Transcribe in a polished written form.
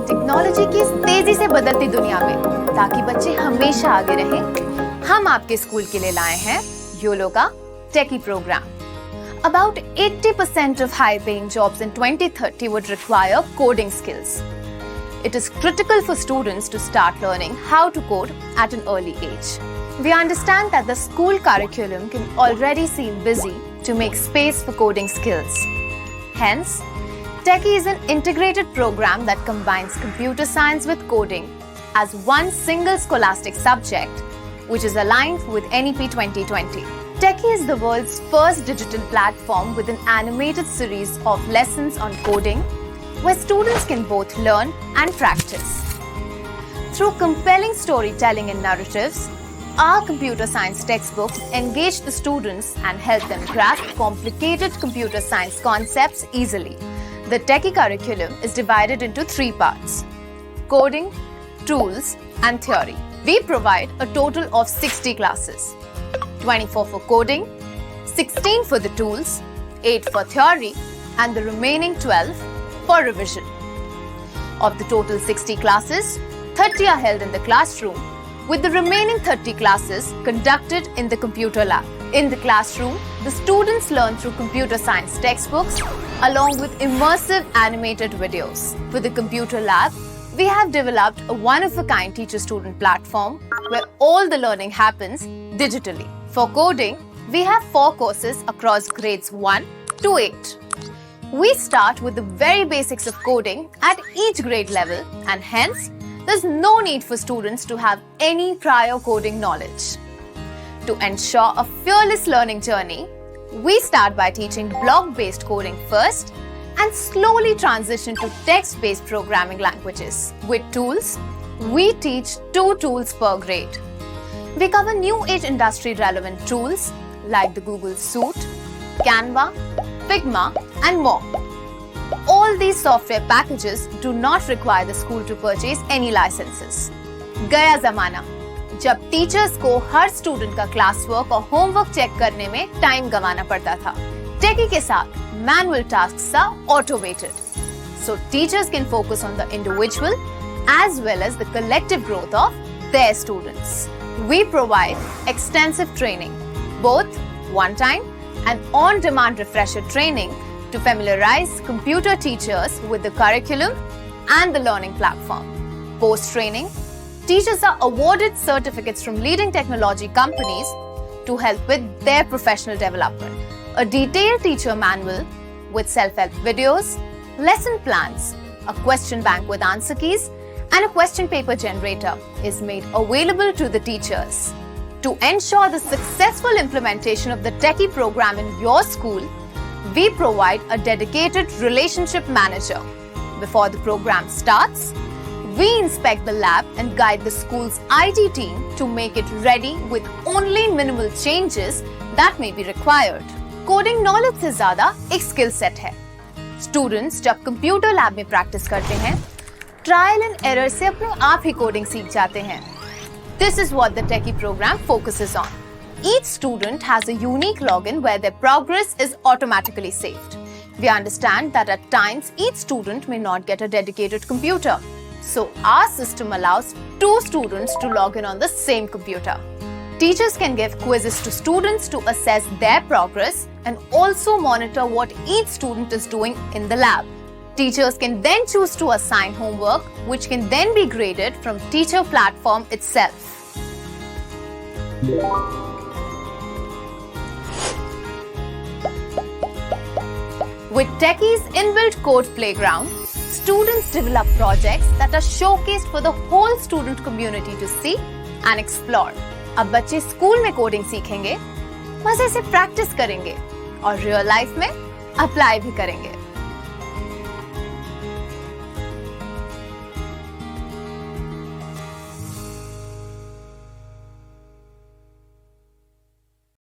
Technology की इस तेजी से बदलती दुनिया में ताकि बच्चे हमेशा आगे रहें, हम आपके स्कूल के लिए लाए हैं योलो का टेकी programme. About 80% of high-paying jobs in 2030 would require coding skills. It is critical for students to start learning how to code at an early age. We understand that the school curriculum can already seem busy to make space for coding skills. Hence, Techie is an integrated program that combines computer science with coding as one single scholastic subject, which is aligned with NEP 2020. Techie is the world's first digital platform with an animated series of lessons on coding, where students can both learn and practice. Through compelling storytelling and narratives, our computer science textbooks engage the students and help them grasp complicated computer science concepts easily. The Techie curriculum is divided into 3 parts: coding, tools, and theory. We provide a total of 60 classes, 24 for coding, 16 for the tools, 8 for theory, and the remaining 12 for revision. Of the total 60 classes, 30 are held in the classroom, with the remaining 30 classes conducted in the computer lab. In the classroom, the students learn through computer science textbooks along with immersive animated videos. For the computer lab, we have developed a one-of-a-kind teacher-student platform where all the learning happens digitally. For coding, we have 4 courses across grades 1 to 8. We start with the very basics of coding at each grade level, and hence, there's no need for students to have any prior coding knowledge. To ensure a fearless learning journey, we start by teaching block-based coding first and slowly transition to text-based programming languages. With tools, we teach 2 tools per grade. We cover new age industry relevant tools like the Google Suite, Canva, Figma, and more. All these software packages do not require the school to purchase any licenses. गया ज़माना जब teachers को हर student का class work और homework check करने में time गंवाना पड़ता था। टेकी के साथ manual tasks are automated, so teachers can focus on the individual as well as the collective growth of their students. We provide extensive training, both one-time and on-demand refresher training to familiarize computer teachers with the curriculum and the learning platform. Post-training, teachers are awarded certificates from leading technology companies to help with their professional development. A detailed teacher manual with self-help videos, lesson plans, a question bank with answer keys, and a question paper generator is made available to the teachers. To ensure the successful implementation of the Techie program in your school, we provide a dedicated relationship manager. Before the program starts, we inspect the lab and guide the school's IT team to make it ready with only minimal changes that may be required. Coding knowledge से ज़्यादा एक skill set है. Students जब computer lab में practice करते हैं, trial and error से अपने आप ही coding सीख जाते हैं. This is what the Techie program focuses on. Each student has a unique login where their progress is automatically saved. We understand that at times each student may not get a dedicated computer. So our system allows 2 students to log in on the same computer. Teachers can give quizzes to students to assess their progress and also monitor what each student is doing in the lab. Teachers can then choose to assign homework, which can then be graded from teacher platform itself. With Techie's inbuilt code playground, students develop projects that are showcased for the whole student community to see and explore. अब बच्चे school में coding सीखेंगे, मजे से practice करेंगे और real life में apply भी करेंगे।